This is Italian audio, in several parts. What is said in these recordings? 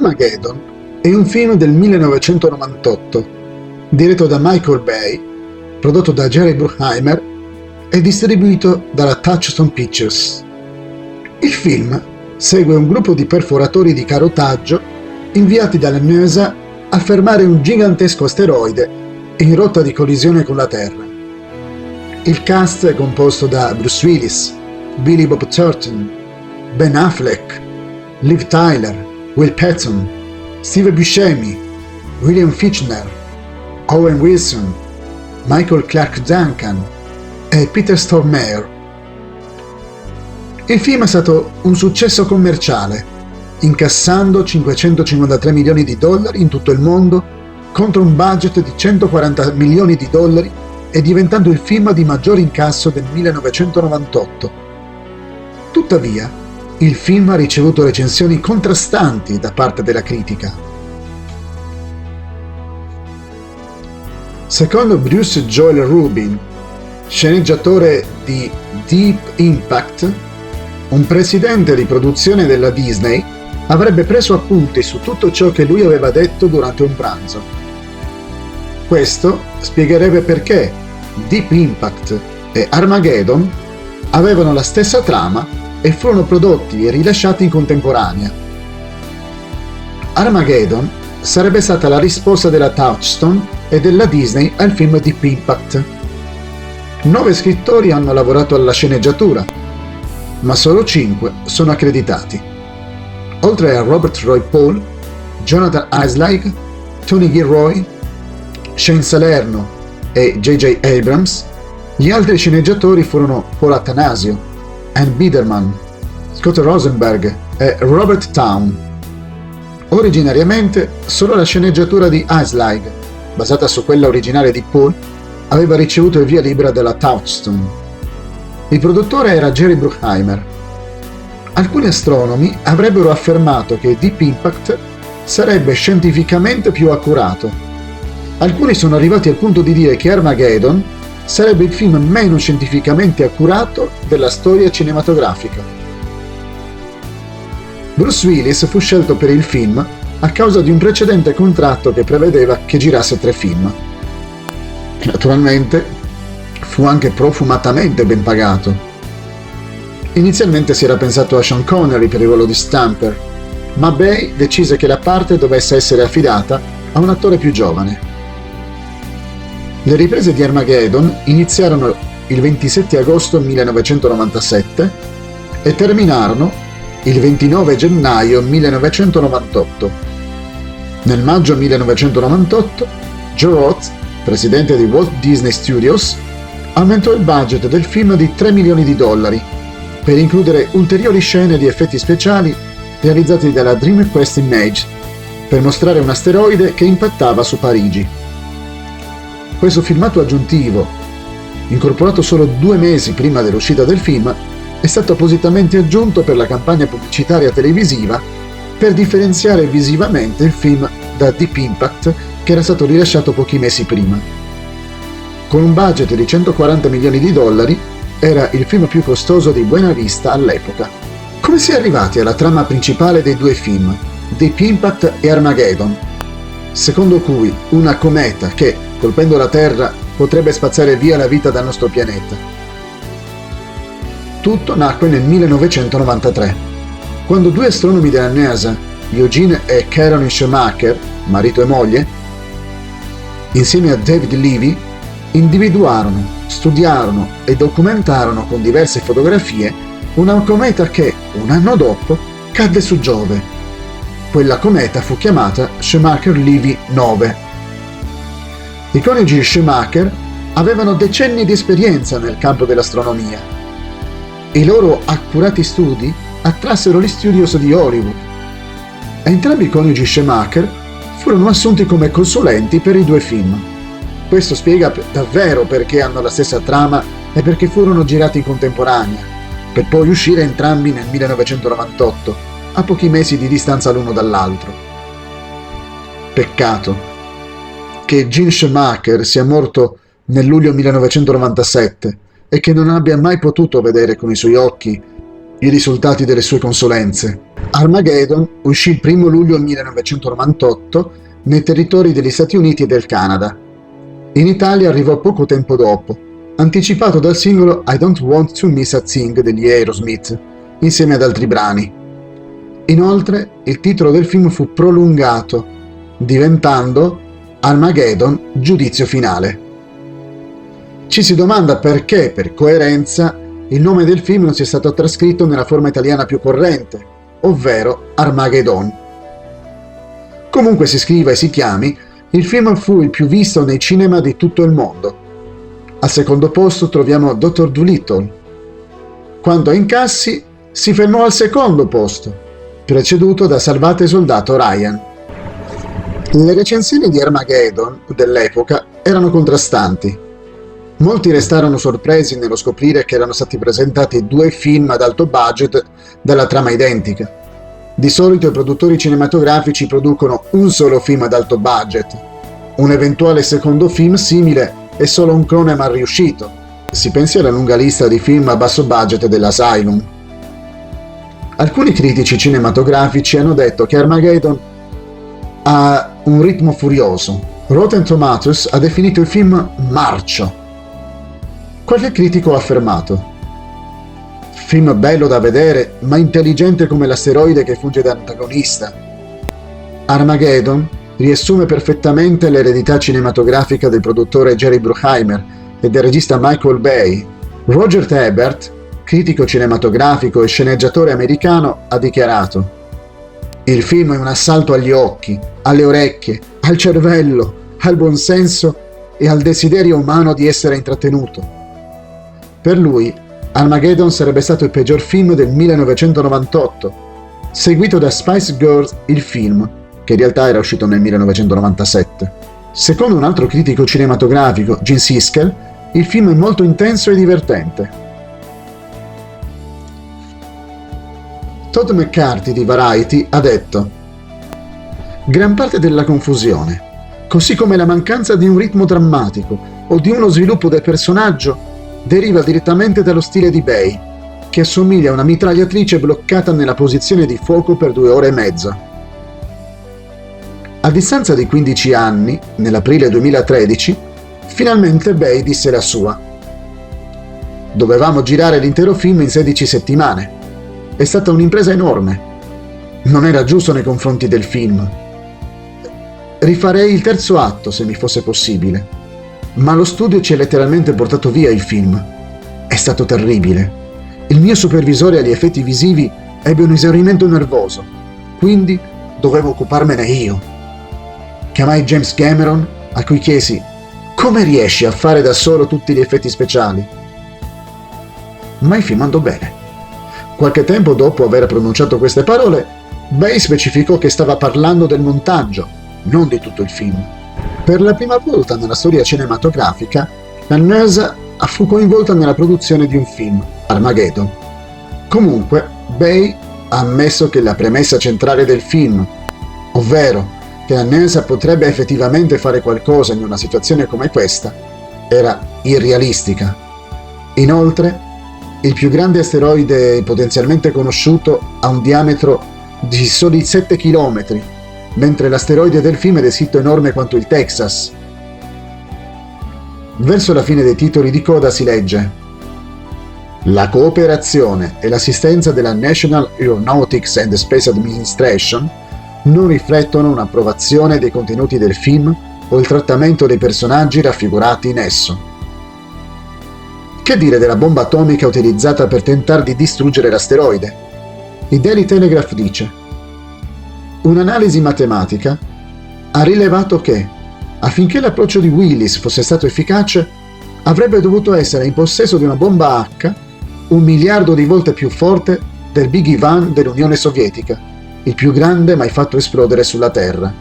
Armageddon è un film del 1998, diretto da Michael Bay, prodotto da Jerry Bruckheimer e distribuito dalla Touchstone Pictures. Il film segue un gruppo di perforatori di carotaggio inviati dalla NASA a fermare un gigantesco asteroide in rotta di collisione con la Terra. Il cast è composto da Bruce Willis, Billy Bob Thornton, Ben Affleck, Liv Tyler, Will Patton, Steve Buscemi, William Fichtner, Owen Wilson, Michael Clarke Duncan e Peter Stormare. Il film è stato un successo commerciale, incassando 553 milioni di dollari in tutto il mondo contro un budget di 140 milioni di dollari e diventando il film di maggior incasso del 1998. Tuttavia, il film ha ricevuto recensioni contrastanti da parte della critica. Secondo Bruce Joel Rubin, sceneggiatore di Deep Impact, un presidente di produzione della Disney avrebbe preso appunti su tutto ciò che lui aveva detto durante un pranzo. Questo spiegherebbe perché Deep Impact e Armageddon avevano la stessa trama e furono prodotti e rilasciati in contemporanea. Armageddon sarebbe stata la risposta della Touchstone e della Disney al film Deep Impact. 9 scrittori hanno lavorato alla sceneggiatura, ma solo 5 sono accreditati. Oltre a Robert Roy Paul, Jonathan Isling, Tony Gilroy, Shane Salerno e J.J. Abrams, gli altri sceneggiatori furono Paul Attanasio, Ann Biderman, Scott Rosenberg e Robert Town. Originariamente solo la sceneggiatura di Isling, basata su quella originale di Paul, aveva ricevuto il via libera dalla Touchstone. Il produttore era Jerry Bruckheimer. Alcuni astronomi avrebbero affermato che Deep Impact sarebbe scientificamente più accurato. Alcuni sono arrivati al punto di dire che Armageddon sarebbe il film meno scientificamente accurato della storia cinematografica. Bruce Willis fu scelto per il film a causa di un precedente contratto che prevedeva che girasse 3 film. Naturalmente, fu anche profumatamente ben pagato. Inizialmente si era pensato a Sean Connery per il ruolo di Stamper, ma Bay decise che la parte dovesse essere affidata a un attore più giovane. Le riprese di Armageddon iniziarono il 27 agosto 1997 e terminarono il 29 gennaio 1998. Nel maggio 1998, Joe Roth, presidente di Walt Disney Studios, aumentò il budget del film di 3 milioni di dollari per includere ulteriori scene di effetti speciali realizzati dalla Dream Quest Image per mostrare un asteroide che impattava su Parigi. Questo filmato aggiuntivo, incorporato solo 2 mesi prima dell'uscita del film, è stato appositamente aggiunto per la campagna pubblicitaria televisiva per differenziare visivamente il film da Deep Impact, che era stato rilasciato pochi mesi prima. Con un budget di 140 milioni di dollari, era il film più costoso di Buena Vista all'epoca. Come si è arrivati alla trama principale dei 2 film, Deep Impact e Armageddon, secondo cui una cometa che, colpendo la Terra, potrebbe spazzare via la vita dal nostro pianeta? Tutto nacque nel 1993, quando 2 astronomi della NASA, Eugene e Caroline Schumacher, marito e moglie, insieme a David Levy, individuarono, studiarono e documentarono con diverse fotografie una cometa che, un anno dopo, cadde su Giove. Quella cometa fu chiamata Schumacher-Levy 9. I coniugi Schumacher avevano decenni di esperienza nel campo dell'astronomia. I loro accurati studi attrassero gli studios di Hollywood. Entrambi i coniugi Schumacher furono assunti come consulenti per i 2 film. Questo spiega davvero perché hanno la stessa trama e perché furono girati in contemporanea, per poi uscire entrambi nel 1998, a pochi mesi di distanza l'uno dall'altro. Peccato che Gene Schumacher sia morto nel luglio 1997 e che non abbia mai potuto vedere con i suoi occhi i risultati delle sue consulenze. Armageddon uscì il 1 luglio 1998 nei territori degli Stati Uniti e del Canada. In Italia arrivò poco tempo dopo, anticipato dal singolo I Don't Want to Miss a Thing degli Aerosmith, insieme ad altri brani. Inoltre, il titolo del film fu prolungato, diventando Armageddon Giudizio Finale. Ci si domanda perché, per coerenza, il nome del film non sia stato trascritto nella forma italiana più corrente, ovvero Armageddon. Comunque si scriva e si chiami, il film fu il più visto nei cinema di tutto il mondo. Al secondo posto troviamo Dr. Dolittle. Quanto a incassi, si fermò al secondo posto, preceduto da Salvate Soldato Ryan. Le recensioni di Armageddon dell'epoca erano contrastanti. Molti restarono sorpresi nello scoprire che erano stati presentati due film ad alto budget dalla trama identica. Di solito i produttori cinematografici producono un solo film ad alto budget. Un eventuale secondo film simile è solo un clone mal riuscito. Si pensi alla lunga lista di film a basso budget dell'Asylum. Alcuni critici cinematografici hanno detto che Armageddon ha un ritmo furioso. Rotten Tomatoes ha definito il film marcio. Qualche critico ha affermato: film bello da vedere, ma intelligente come l'asteroide che funge da antagonista. Armageddon riassume perfettamente l'eredità cinematografica del produttore Jerry Bruckheimer e del regista Michael Bay. Roger Ebert, critico cinematografico e sceneggiatore americano, ha dichiarato: il film è un assalto agli occhi, alle orecchie, al cervello, al buonsenso e al desiderio umano di essere intrattenuto. Per lui, Armageddon sarebbe stato il peggior film del 1998, seguito da Spice Girls, il film, che in realtà era uscito nel 1997. Secondo un altro critico cinematografico, Gene Siskel, il film è molto intenso e divertente. Todd McCarthy di Variety ha detto: gran parte della confusione, così come la mancanza di un ritmo drammatico o di uno sviluppo del personaggio, deriva direttamente dallo stile di Bay, che assomiglia a una mitragliatrice bloccata nella posizione di fuoco per 2 ore e mezza. A distanza di 15 anni, nell'aprile 2013, finalmente Bay disse la sua. Dovevamo girare l'intero film in 16 settimane. È stata un'impresa enorme. Non era giusto nei confronti del film. Rifarei il terzo atto se mi fosse possibile. Ma lo studio ci ha letteralmente portato via il film. È stato terribile. Il mio supervisore agli effetti visivi ebbe un esaurimento nervoso, quindi dovevo occuparmene io. Chiamai James Cameron, a cui chiesi: come riesci a fare da solo tutti gli effetti speciali? Ma il film andò bene. Qualche tempo dopo aver pronunciato queste parole, Bay specificò che stava parlando del montaggio, non di tutto il film. Per la prima volta nella storia cinematografica, la NASA fu coinvolta nella produzione di un film, Armageddon. Comunque, Bay ha ammesso che la premessa centrale del film, ovvero che la NASA potrebbe effettivamente fare qualcosa in una situazione come questa, era irrealistica. Inoltre, il più grande asteroide potenzialmente conosciuto ha un diametro di soli 7 km, mentre l'asteroide del film è descritto enorme quanto il Texas. Verso la fine dei titoli di coda si legge: la cooperazione e l'assistenza della National Aeronautics and Space Administration non riflettono un'approvazione dei contenuti del film o il trattamento dei personaggi raffigurati in esso. Che dire della bomba atomica utilizzata per tentare di distruggere l'asteroide? Il Daily Telegraph dice: un'analisi matematica ha rilevato che, affinché l'approccio di Willis fosse stato efficace, avrebbe dovuto essere in possesso di una bomba H 1 miliardo di volte più forte del Big Ivan dell'Unione Sovietica, il più grande mai fatto esplodere sulla Terra.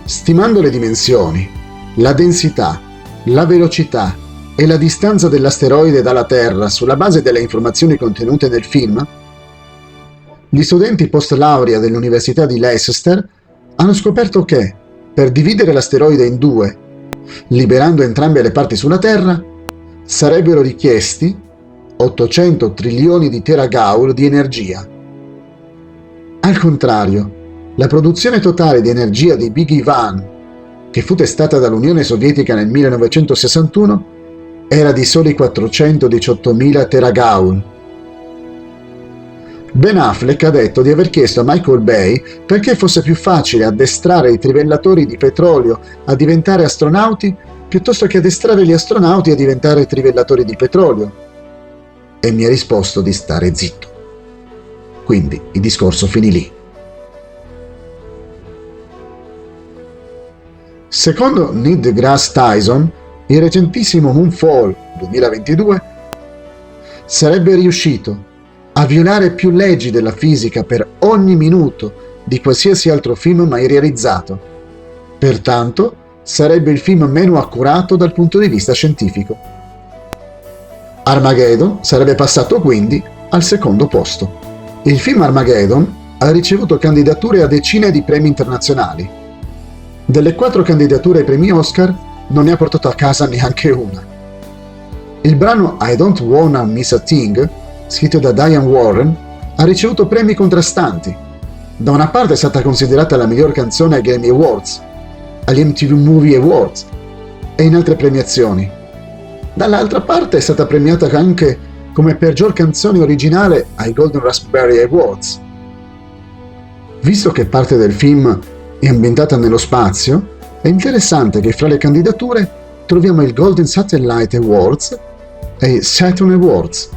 Stimando le dimensioni, la densità, la velocità e la distanza dell'asteroide dalla Terra sulla base delle informazioni contenute nel film, gli studenti post-laurea dell'Università di Leicester hanno scoperto che, per dividere l'asteroide in 2, liberando entrambe le parti sulla Terra, sarebbero richiesti 800 trilioni di terajoule di energia. Al contrario, la produzione totale di energia di Big Ivan, che fu testata dall'Unione Sovietica nel 1961, era di soli 418.000 terajoule. Ben Affleck ha detto di aver chiesto a Michael Bay perché fosse più facile addestrare i trivellatori di petrolio a diventare astronauti piuttosto che addestrare gli astronauti a diventare trivellatori di petrolio. E mi ha risposto di stare zitto. Quindi il discorso finì lì. Secondo Neil deGrasse Tyson, il recentissimo Moonfall 2022 sarebbe riuscito a violare più leggi della fisica per ogni minuto di qualsiasi altro film mai realizzato. Pertanto, sarebbe il film meno accurato dal punto di vista scientifico. Armageddon sarebbe passato quindi al secondo posto. Il film Armageddon ha ricevuto candidature a decine di premi internazionali. Delle 4 candidature ai premi Oscar non ne ha portato a casa neanche una. Il brano I Don't Wanna Miss a Thing, scritto da Diane Warren, ha ricevuto premi contrastanti. Da una parte è stata considerata la miglior canzone ai Grammy Awards, agli MTV Movie Awards e in altre premiazioni. Dall'altra parte è stata premiata anche come peggior canzone originale ai Golden Raspberry Awards. Visto che parte del film è ambientata nello spazio, è interessante che fra le candidature troviamo il Golden Satellite Awards e i Saturn Awards.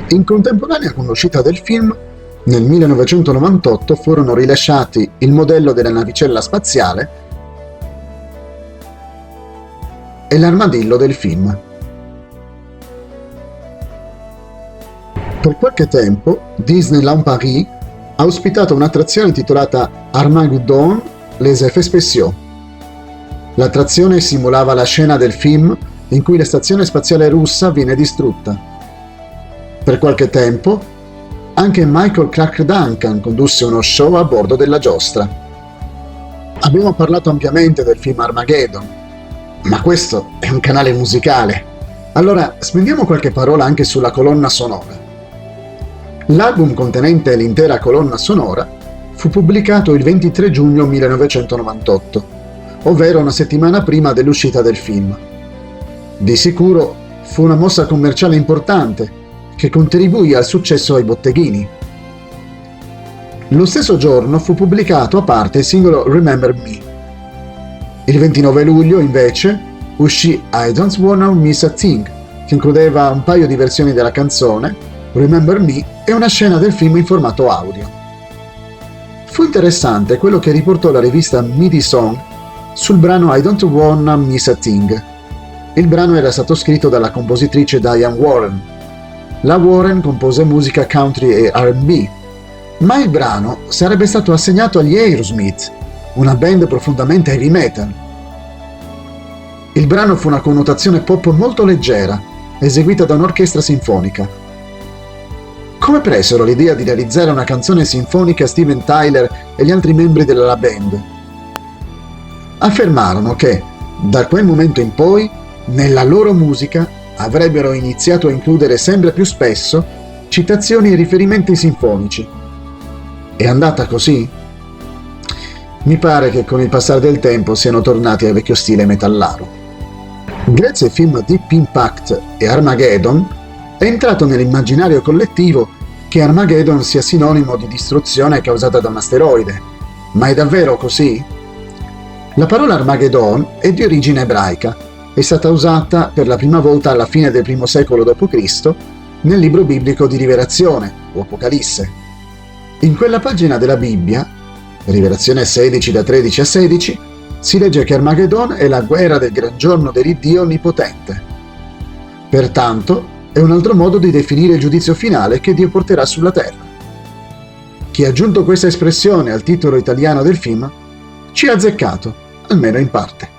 In contemporanea con l'uscita del film, nel 1998 furono rilasciati il modello della navicella spaziale e l'armadillo del film. Per qualche tempo Disneyland Paris ha ospitato un'attrazione intitolata Armageddon les effets spéciaux. L'attrazione simulava la scena del film in cui la stazione spaziale russa viene distrutta. Per qualche tempo, anche Michael Clark Duncan condusse uno show a bordo della giostra. Abbiamo parlato ampiamente del film Armageddon, ma questo è un canale musicale. Allora spendiamo qualche parola anche sulla colonna sonora. L'album contenente l'intera colonna sonora fu pubblicato il 23 giugno 1998, ovvero una settimana prima dell'uscita del film. Di sicuro fu una mossa commerciale importante che contribuì al successo ai botteghini. Lo stesso giorno fu pubblicato a parte il singolo Remember Me. Il 29 luglio, invece, uscì I Don't Wanna Miss a Thing, che includeva un paio di versioni della canzone, Remember Me e una scena del film in formato audio. Fu interessante quello che riportò la rivista MIDI Song sul brano I Don't Wanna Miss a Thing. Il brano era stato scritto dalla compositrice Diane Warren. La Warren compose musica country e R&B, ma il brano sarebbe stato assegnato agli Aerosmith, una band profondamente heavy metal. Il brano fu una connotazione pop molto leggera, eseguita da un'orchestra sinfonica. Come presero l'idea di realizzare una canzone sinfonica Steven Tyler e gli altri membri della band? Affermarono che, da quel momento in poi, nella loro musica avrebbero iniziato a includere sempre più spesso citazioni e riferimenti sinfonici. È andata così? Mi pare che con il passare del tempo siano tornati al vecchio stile metallaro. Grazie ai film Deep Impact e Armageddon è entrato nell'immaginario collettivo che Armageddon sia sinonimo di distruzione causata da un asteroide. Ma è davvero così? La parola Armageddon è di origine ebraica. È stata usata per la prima volta alla fine del I secolo d.C. nel libro biblico di Rivelazione, o Apocalisse. In quella pagina della Bibbia, Rivelazione 16 da 13 a 16, si legge che Armageddon è la guerra del gran giorno dell'Iddio Onnipotente. Pertanto, è un altro modo di definire il giudizio finale che Dio porterà sulla terra. Chi ha aggiunto questa espressione al titolo italiano del film ci ha azzeccato, almeno in parte.